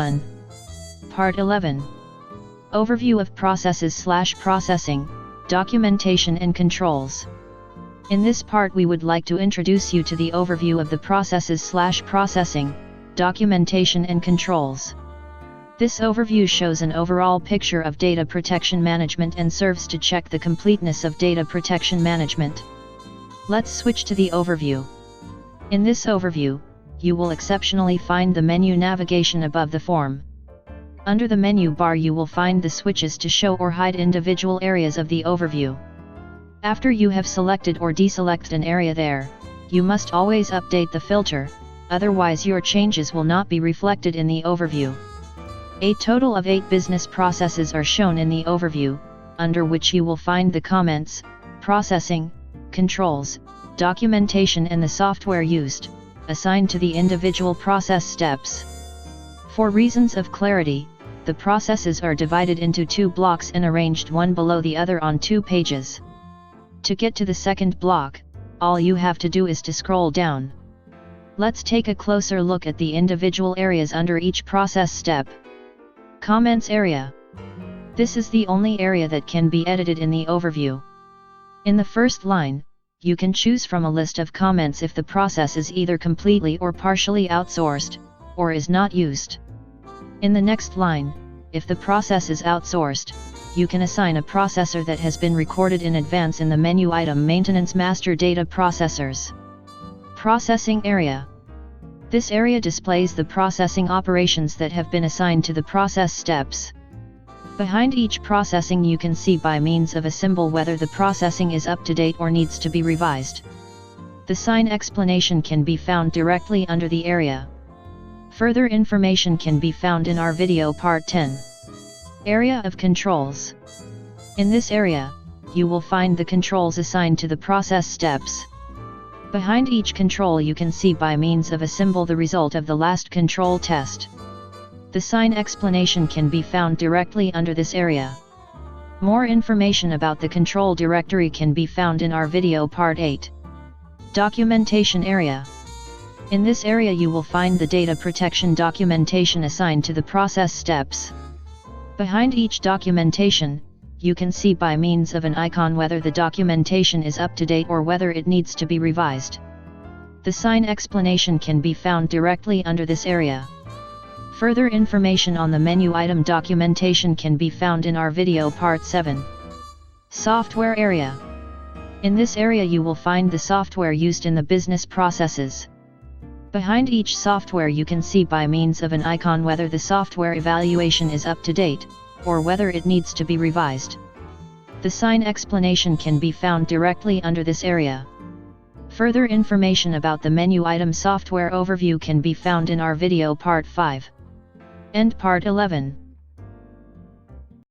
1. Part 11. Overview of processes/processing, documentation and controls. In this part we would like to introduce you to the overview of the processes/processing, documentation and controls. This overview shows an overall picture of data protection management and serves to check the completeness of data protection management. Let's switch to the overview. In this overview, you will exceptionally find the menu navigation above the form. Under the menu bar you will find the switches to show or hide individual areas of the overview. After you have selected or deselected an area there, you must always update the filter, otherwise your changes will not be reflected in the overview. A total of 8 business processes are shown in the overview, under which you will find the comments, processing, controls, documentation and the software used, assigned to the individual process steps. For reasons of clarity, the processes are divided into 2 blocks and arranged one below the other on 2 pages. To get to the second block, all you have to do is to scroll down. Let's take a closer look at the individual areas under each process step. Comments area. This is the only area that can be edited in the overview. In the first line, you can choose from a list of comments if the process is either completely or partially outsourced, or is not used. In the next line, if the process is outsourced, you can assign a processor that has been recorded in advance in the menu item Maintenance Master Data Processors. Processing area. This area displays the processing operations that have been assigned to the process steps. Behind each processing you can see by means of a symbol whether the processing is up to date or needs to be revised. The sign explanation can be found directly under the area. Further information can be found in our video part 10. Area of controls. In this area, you will find the controls assigned to the process steps. Behind each control you can see by means of a symbol the result of the last control test. The sign explanation can be found directly under this area. More information about the control directory can be found in our video part 8. Documentation area. In this area you will find the data protection documentation assigned to the process steps. Behind each documentation, you can see by means of an icon whether the documentation is up to date or whether it needs to be revised. The sign explanation can be found directly under this area. Further information on the menu item documentation can be found in our video part 7. Software area. In this area you will find the software used in the business processes. Behind each software you can see by means of an icon whether the software evaluation is up to date, or whether it needs to be revised. The sign explanation can be found directly under this area. Further information about the menu item software overview can be found in our video part 5. End part 11.